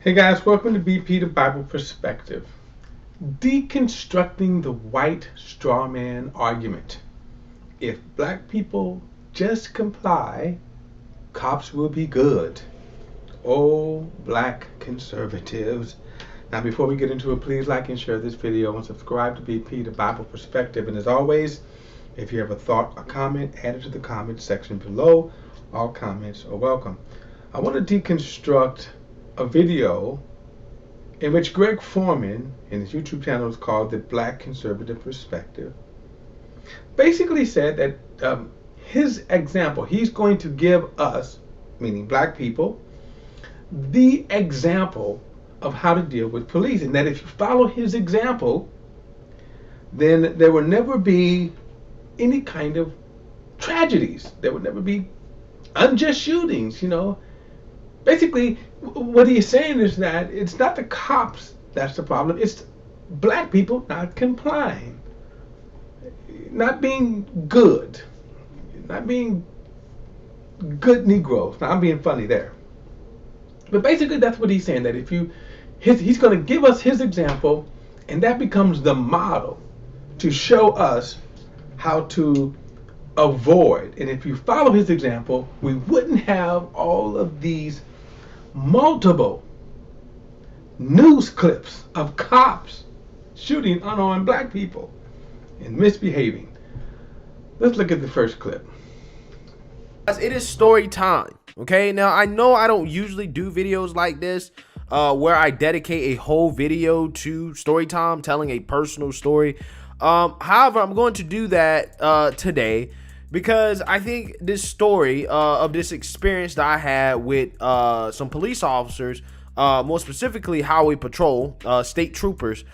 Hey guys, welcome to BP the Bible Perspective. Deconstructing the white straw man argument. If black people just comply, cops will be good. Oh, black conservatives. Now, before we get into it, please like and share this video and subscribe to BP the Bible Perspective. And as always, if you have a thought or comment, add it to the comments section below. All comments are welcome. I want to deconstruct a video in which Greg Foreman, in his YouTube channel, is called The Black Conservative Perspective, basically said that his example, he's going to give us, meaning black people, the example of how to deal with police. And that if you follow his example, then there will never be any kind of tragedies. There would never be unjust shootings, Basically, what he's saying is that it's not the cops that's the problem. It's black people not complying, not being good, not being good Negroes. Now, I'm being funny there. But basically, that's what he's saying, that he's going to give us his example, and that becomes the model to show us how to avoid. And if you follow his example, we wouldn't have all of these multiple news clips of cops shooting unarmed black people and misbehaving. Let's look at the first clip. It is story time. Okay, now I know I don't usually do videos like this where I dedicate a whole video to story time, telling a personal story. However, I'm going to do that today because I think this story of this experience that I had with some police officers, more specifically highway patrol, state troopers,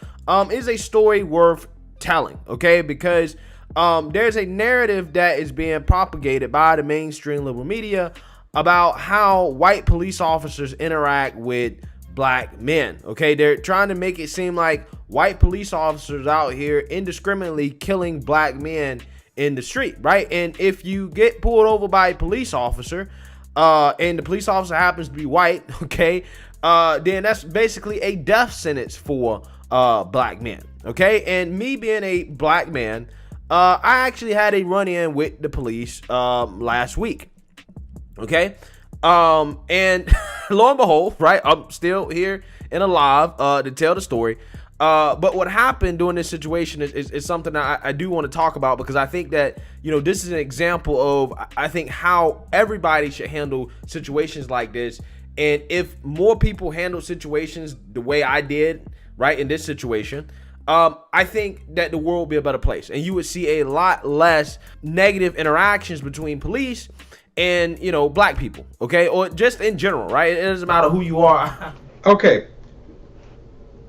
is a story worth telling, okay? Because there's a narrative that is being propagated by the mainstream liberal media about how white police officers interact with black men, okay? They're trying to make it seem like white police officers out here indiscriminately killing black men in the street, right? And if you get pulled over by a police officer and the police officer happens to be white, okay, then that's basically a death sentence for black men, okay? And me being a black man, I actually had a run-in with the police last week, okay? And lo and behold, right, I'm still here and alive to tell the story. But what happened during this situation is something that I do want to talk about, because I think that, this is an example of, I think, how everybody should handle situations like this. And if more people handle situations the way I did, right, in this situation, I think that the world would be a better place. And you would see a lot less negative interactions between police and, black people, okay? Or just in general, right? It doesn't matter who you are. Okay.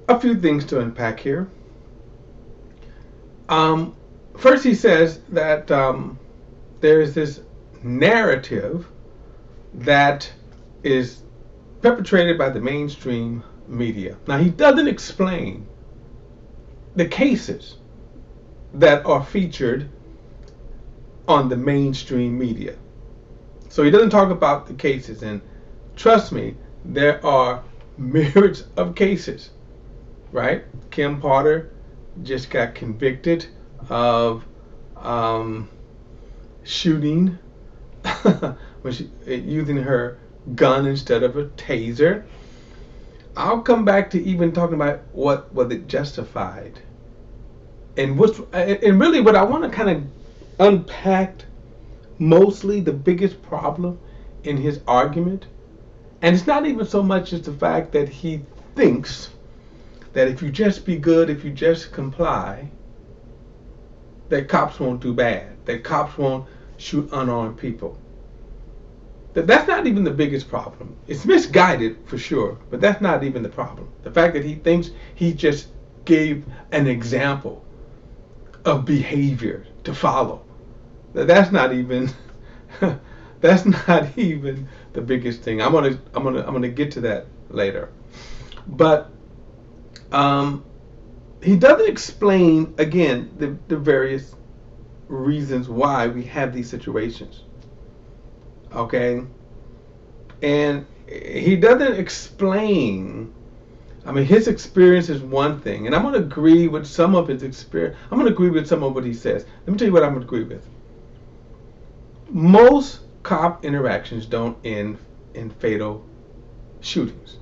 A few things to unpack here. First, he says that there is this narrative that is perpetrated by the mainstream media. Now, he doesn't explain the cases that are featured on the mainstream media. So he doesn't talk about the cases, and trust me, there are myriads of cases. Right? Kim Potter just got convicted of shooting when using her gun instead of a taser. I'll come back to even talking about what was it justified, and really what I want to kind of unpack, mostly the biggest problem in his argument, and it's not even so much as the fact that he thinks that if you just be good, if you just comply, that cops won't do bad, that cops won't shoot unarmed people. That's not even the biggest problem. It's misguided for sure, but that's not even the problem. The fact that he thinks he just gave an example of behavior to follow, that's not even that's not even the biggest thing. I'm gonna get to that later, but he doesn't explain, again, the various reasons why we have these situations. Okay? And he doesn't explain I mean, his experience is one thing, and I'm going to agree with some of his experience. I'm going to agree with some of what he says. Let me tell you what I'm going to agree with. Most cop interactions don't end in fatal shootings.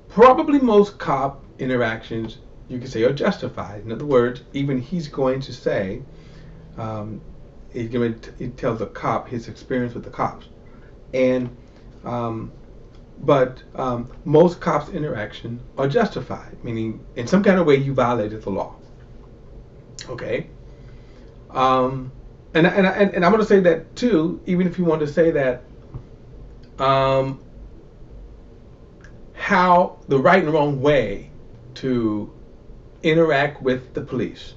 Probably most cop interactions, you could say, are justified. In other words, even he's going to say, he tells the cop his experience with the cops, and but most cops' interactions are justified, meaning in some kind of way you violated the law. Okay. And I'm going to say that too, even if you want to say that, how the right and wrong way to interact with the police.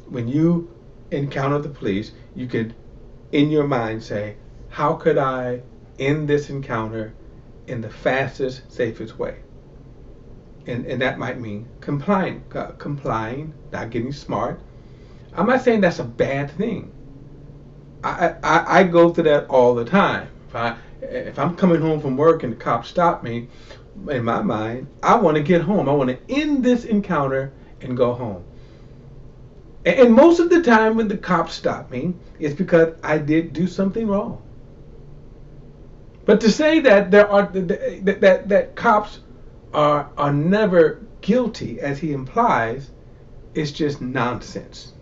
When you encounter the police, you could, in your mind, say, how could I end this encounter in the fastest, safest way? And that might mean complying, not getting smart. I'm not saying that's a bad thing. I go through that all the time. If I'm coming home from work and the cops stop me, in my mind, I want to get home. I want to end this encounter and go home. And most of the time when the cops stop me, it's because I did do something wrong. But to say that that cops are never guilty, as he implies, is just nonsense.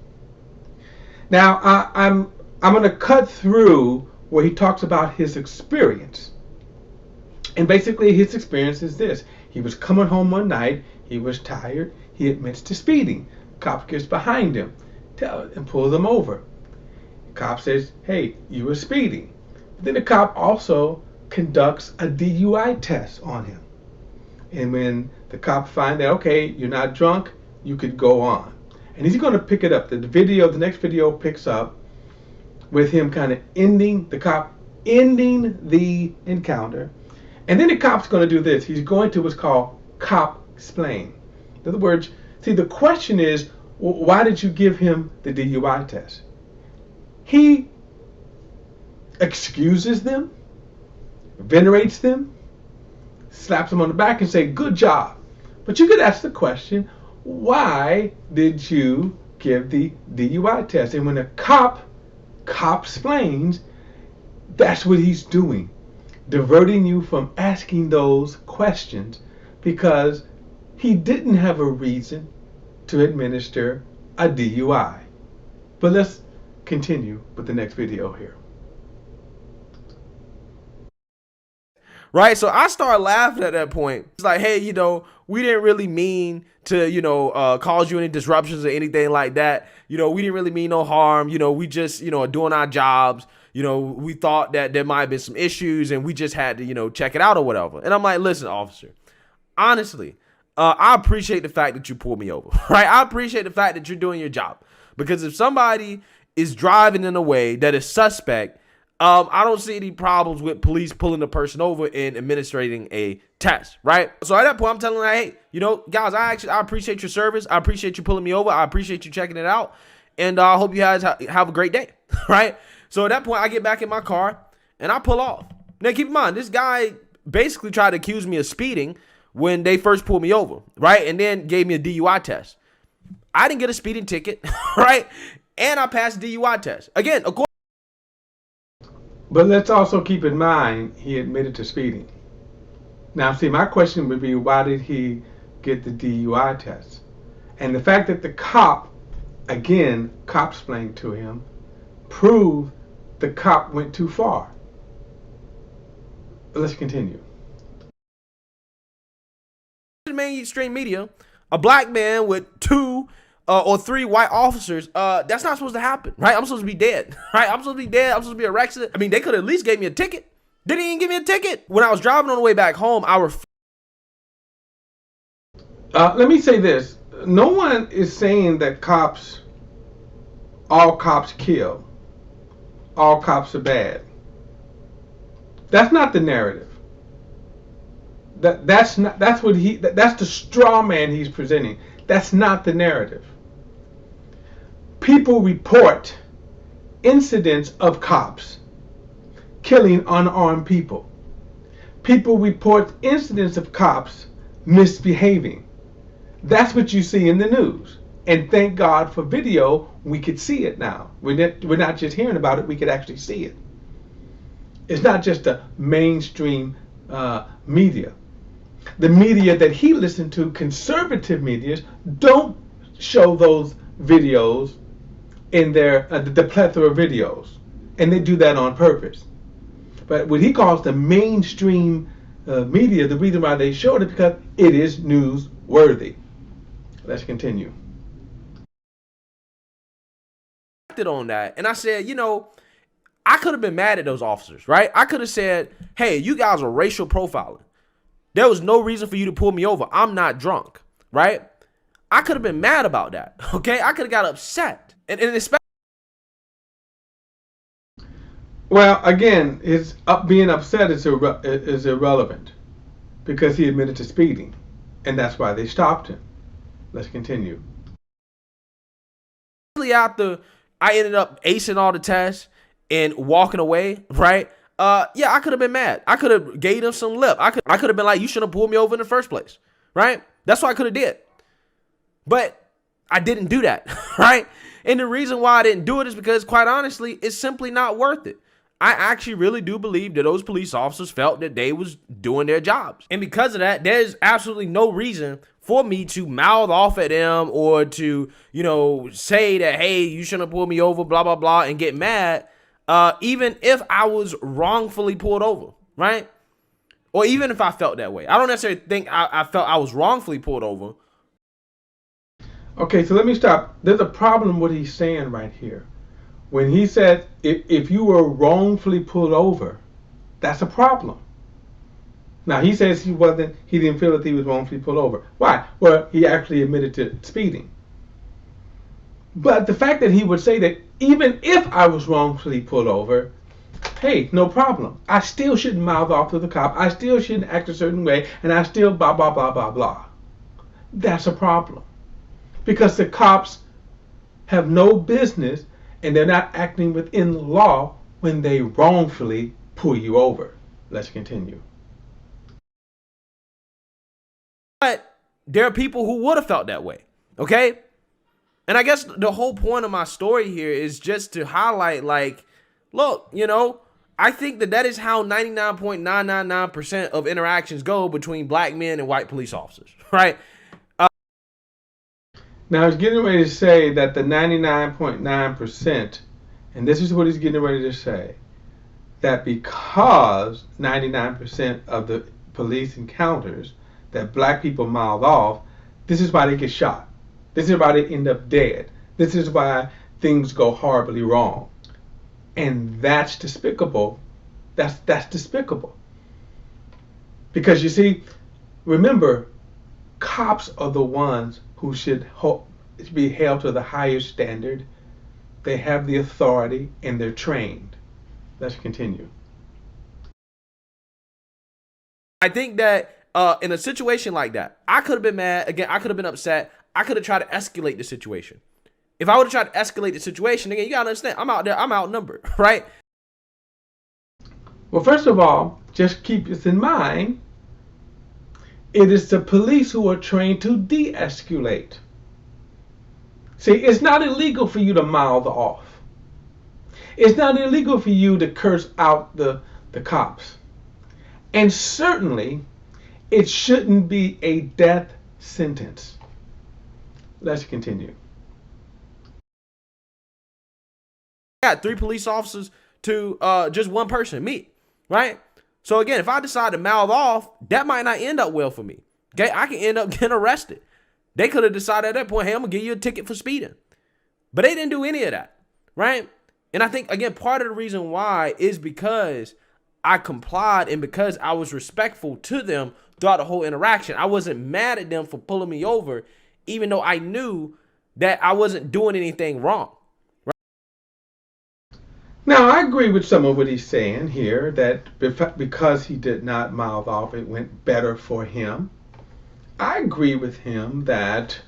Now I'm going to cut through where he talks about his experience. And basically his experience is this. He was coming home one night, he was tired, he admits to speeding. Cop gets behind him and pulls him over. The cop says, hey, you were speeding. But then the cop also conducts a DUI test on him. And when the cop finds that, okay, you're not drunk, you could go on. And he's going to pick it up. The next video picks up with him kind of ending the encounter. And then the cop's going to do this. He's going to what's called cop explain. In other words, see, the question is, why did you give him the DUI test? He excuses them, venerates them, slaps them on the back and say, good job. But you could ask the question, why did you give the DUI test? And when a cop explains, that's what he's doing. Diverting you from asking those questions because he didn't have a reason to administer a DUI. But let's continue with the next video here. Right, so I started laughing at that point. It's like, hey, we didn't really mean to, cause you any disruptions or anything like that. We didn't really mean no harm. We just, are doing our jobs. We thought that there might have been some issues and we just had to, check it out or whatever. And I'm like, listen, officer, honestly, I appreciate the fact that you pulled me over, right? I appreciate the fact that you're doing your job, because if somebody is driving in a way that is suspect, I don't see any problems with police pulling the person over and administrating a test, right? So at that point, I'm telling them, hey, guys, I appreciate your service. I appreciate you pulling me over. I appreciate you checking it out. And I hope you guys have a great day, right? So at that point, I get back in my car and I pull off. Now, keep in mind, this guy basically tried to accuse me of speeding when they first pulled me over, right? And then gave me a DUI test. I didn't get a speeding ticket, right? And I passed the DUI test. Again, of course. But let's also keep in mind, he admitted to speeding. Now, see, my question would be, why did he get the DUI test? And the fact that the cop explained to him, proved the cop went too far. But let's continue. Mainstream media, a black man with 2 or 3 white officers, that's not supposed to happen, right? I'm supposed to be dead, right? I'm supposed to be dead. I'm supposed to be arrested. I mean, they could at least gave me a ticket. They didn't even give me a ticket. When I was driving on the way back home, let me say this. No one is saying that all cops kill. All cops are bad. That's not the narrative. That's the straw man he's presenting. That's not the narrative. People report incidents of cops killing unarmed people. people report incidents of cops misbehaving. That's what you see in the news. And thank God for video, we could see it now. We're not just hearing about it, we could actually see it. It's not just the mainstream media. The media that he listened to, conservative media, don't show those videos in their the plethora of videos, and they do that on purpose. But what he calls the mainstream media, the reason why they showed it because it is newsworthy. Let's continue. On that, and I said, you know, I could have been mad at those officers, right? I could have said, hey, you guys are racial profiling. There was no reason for you to pull me over. I'm not drunk, right? I could have been mad about that, okay? I could have got upset. And especially... Well, again, his being upset is irrelevant because he admitted to speeding, and that's why they stopped him. Let's continue. After I ended up acing all the tests and walking away, right? Yeah, I could have been mad. I could have gave him some lip. I could have been like, you should have pulled me over in the first place, right? That's what I could have did. But I didn't do that, right? And the reason why I didn't do it is because, quite honestly, it's simply not worth it. I actually really do believe that those police officers felt that they was doing their jobs. And because of that, there's absolutely no reason for me to mouth off at them or to, you know, say that, hey, you shouldn't pull me over, blah, blah, blah, and get mad, even if I was wrongfully pulled over, right? Or even if I felt that way. I don't necessarily think I felt I was wrongfully pulled over. Okay, so let me stop. There's a problem with what he's saying right here. When he said, if you were wrongfully pulled over, that's a problem. Now, he says he didn't feel that he was wrongfully pulled over. Why? Well, he actually admitted to speeding. But the fact that he would say that even if I was wrongfully pulled over, hey, no problem. I still shouldn't mouth off to the cop. I still shouldn't act a certain way. And I still blah, blah, blah, blah, blah. That's a problem. Because the cops have no business and they're not acting within the law when they wrongfully pull you over. Let's continue. But there are people who would have felt that way, okay? And I guess the whole point of my story here is just to highlight, like, look, you know, I think that is how 99.999% of interactions go between black men and white police officers, right? Now, he's getting ready to say that the 99.9%, and this is what he's getting ready to say, that because 99% of the police encounters that black people mouth off, this is why they get shot. This is why they end up dead. This is why things go horribly wrong. And that's despicable. That's despicable. Because you see, remember, cops are the ones who should be held to the highest standard. They have the authority and they're trained. Let's continue. I think that in a situation like that, I could have been mad. Again, I could have been upset. I could have tried to escalate the situation. If I would have tried to escalate the situation, again, you gotta understand, I'm out there, I'm outnumbered, right? Well, first of all, just keep this in mind. It is the police who are trained to de-escalate. See, it's not illegal for you to mouth off. It's not illegal for you to curse out the cops. And certainly, it shouldn't be a death sentence. Let's continue. I got 3 police officers to just one person, me, right? So again, if I decide to mouth off, that might not end up well for me. Okay, I can end up getting arrested. They could have decided at that point, hey, I'm gonna give you a ticket for speeding. But they didn't do any of that, right? And I think, again, part of the reason why is because I complied and because I was respectful to them throughout the whole interaction. I wasn't mad at them for pulling me over, even though I knew that I wasn't doing anything wrong. Now, I agree with some of what he's saying here, that because he did not mouth off, it went better for him. I agree with him that,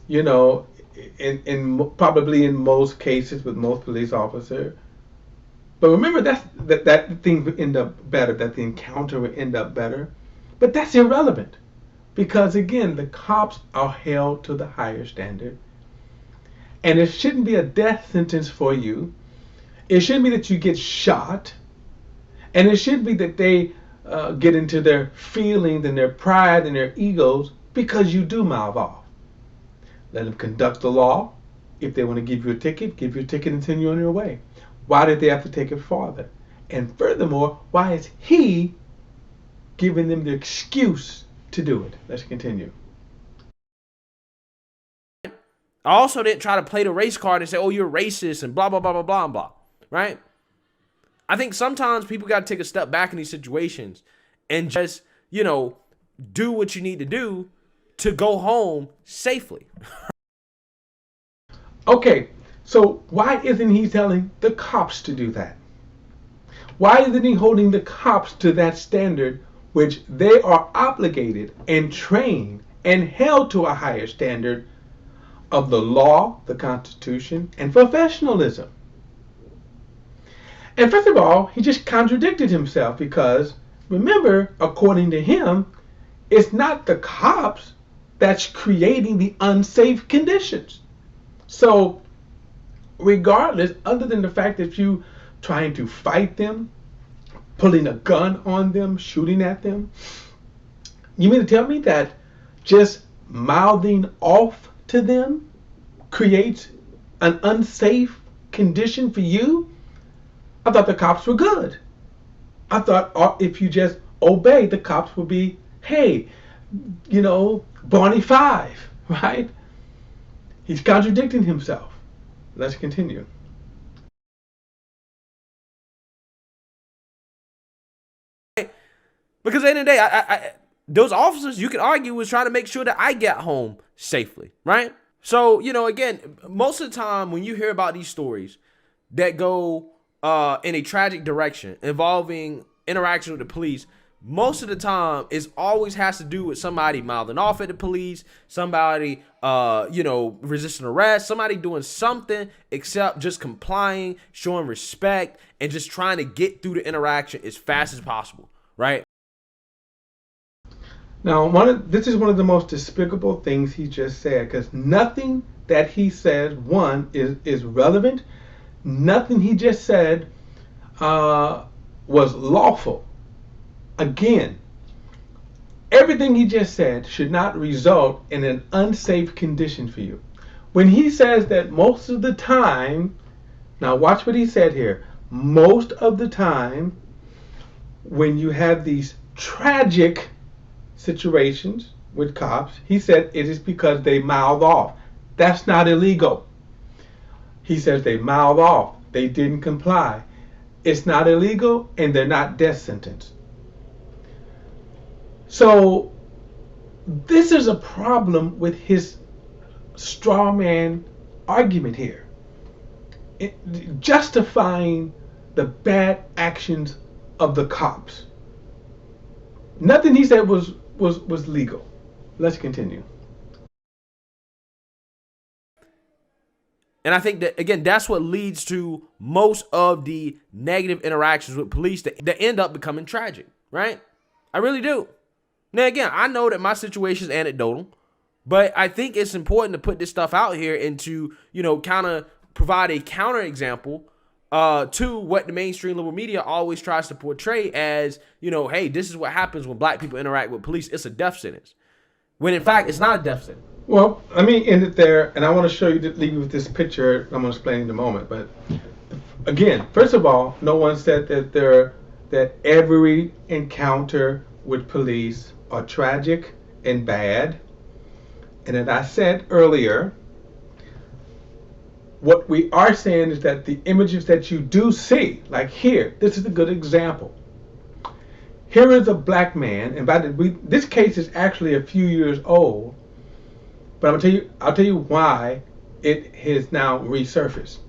you know, probably in most cases with most police officers, But remember, that thing would end up better, that the encounter would end up better. But that's irrelevant because, again, the cops are held to the higher standard. And it shouldn't be a death sentence for you. It shouldn't be that you get shot. And it should be that they get into their feelings and their pride and their egos because you do mouth off. Let them conduct the law. If they want to give you a ticket, give you a ticket and send you on your way. Why did they have to take it farther? And furthermore, why is he giving them the excuse to do it? Let's continue. I also didn't try to play the race card and say, oh, you're racist and blah, blah, blah, blah, blah, blah, right? I think sometimes people got to take a step back in these situations and just, do what you need to do to go home safely. Okay, so why isn't he telling the cops to do that? Why isn't he holding the cops to that standard which they are obligated and trained and held to a higher standard of the law, the Constitution, and professionalism? And first of all, he just contradicted himself because, remember, according to him, it's not the cops that's creating the unsafe conditions. So, regardless, other than the fact that you trying to fight them, pulling a gun on them, shooting at them, you mean to tell me that just mouthing off to them creates an unsafe condition for you? I thought the cops were good. I thought if you just obey, the cops would be, hey, Barney Five, right? He's contradicting himself. Let's continue. Because at the end of the day, those officers, you can argue, was trying to make sure that I get home safely, right? So, again, most of the time when you hear about these stories that go in a tragic direction involving interaction with the police, most of the time it always has to do with somebody mouthing off at the police, somebody, resisting arrest, somebody doing something except just complying, showing respect, and just trying to get through the interaction as fast as possible, right? Now, this is one of the most despicable things he just said, because nothing that he said, one, is relevant. Nothing he just said was lawful. Again, everything he just said should not result in an unsafe condition for you. When he says that most of the time, now watch what he said here, most of the time when you have these tragic situations with cops, he said it is because they mouth off. That's not illegal. He says they mouth off. They didn't comply. It's not illegal and they're not death sentence. So this is a problem with his straw man argument here. Justifying the bad actions of the cops. Nothing he said was legal. Let's continue. And I think that, again, that's what leads to most of the negative interactions with police that end up becoming tragic, right? I really do. Now, again, I know that my situation is anecdotal, but I think it's important to put this stuff out here and to, kind of provide a counterexample to what the mainstream liberal media always tries to portray as, hey, this is what happens when black people interact with police. It's a death sentence. When in fact, it's not a death sentence. Well, let me end it there, and I want to show you, leave you with this picture. I'm going to explain in a moment. But again, first of all, no one said that every encounter with police are tragic and bad. And as I said earlier, what we are saying is that the images that you do see, like here, this is a good example. Here is a black man, and this case is actually a few years old, but I'll tell you why it has now resurfaced.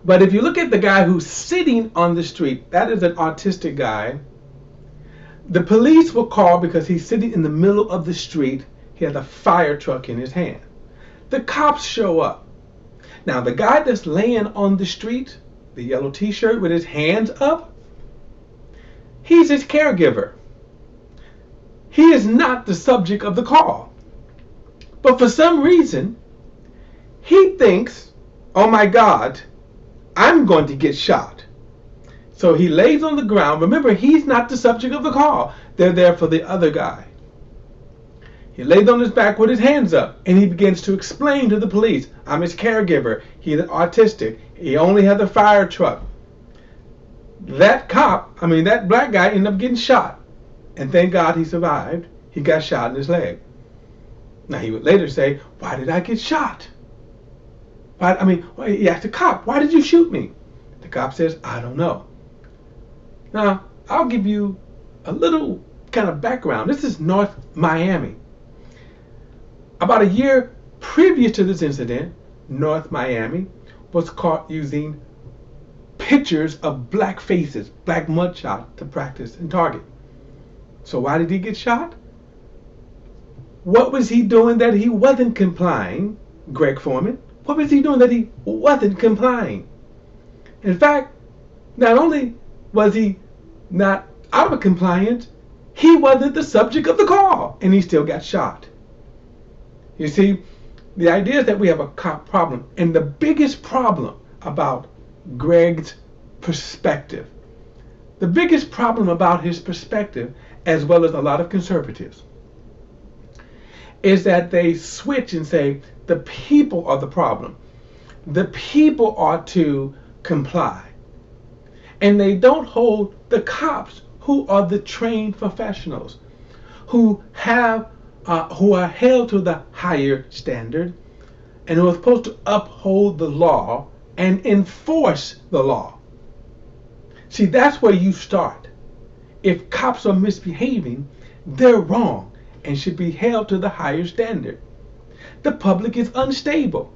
But if you look at the guy who's sitting on the street, that is an autistic guy. The police were called because he's sitting in the middle of the street. He has a fire truck in his hand. The cops show up. Now, the guy that's laying on the street, the yellow t-shirt with his hands up, he's his caregiver. He is not the subject of the call. But for some reason, he thinks, oh my God, I'm going to get shot. So he lays on the ground. Remember, he's not the subject of the call. They're there for the other guy. He lays on his back with his hands up, and he begins to explain to the police, I'm his caregiver. He's autistic. He only has a fire truck. That black guy ended up getting shot. And thank God he survived. He got shot in his leg. Now he would later say, why did I get shot? He asked the cop, why did you shoot me? The cop says, I don't know. Now, I'll give you a little kind of background. This is North Miami. About a year previous to this incident, North Miami was caught using pictures of black faces, black mugshot, to practice and target. So why did he get shot? What was he doing that he wasn't complying, Greg Foreman? What was he doing that he wasn't complying? In fact, not only was he not out of compliance, he wasn't the subject of the call, and he still got shot. You see, the idea is that we have a cop problem, and the biggest problem about Greg's perspective, the biggest problem about his perspective, as well as a lot of conservatives, is that they switch and say the people are the problem. The people ought to comply. And they don't hold the cops, who are the trained professionals, who are held to the higher standard, and who are supposed to uphold the law and enforce the law. See, that's where you start. If cops are misbehaving, they're wrong and should be held to the higher standard. The public is unstable.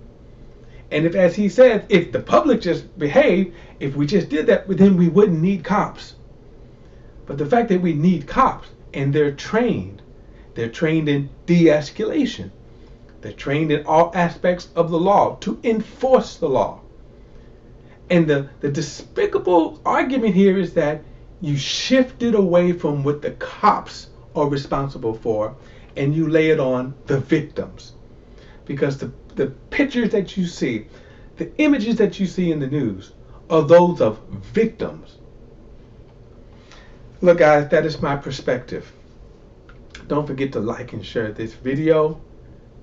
And if, as he said, if the public just behaved, if we just did that, then we wouldn't need cops. But the fact that we need cops, and they're trained in de-escalation. They're trained in all aspects of the law to enforce the law. And the despicable argument here is that you shifted away from what the cops are responsible for, and you lay it on the victims. Because the pictures that you see, the images that you see in the news, are those of victims. Look, guys, that is my perspective. Don't forget to like and share this video,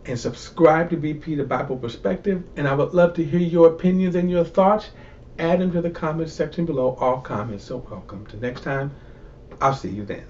and subscribe to BP, the Bible Perspective. And I would love to hear your opinions and your thoughts. Add them to the comments section below. All comments are welcome. Till next time, I'll see you then.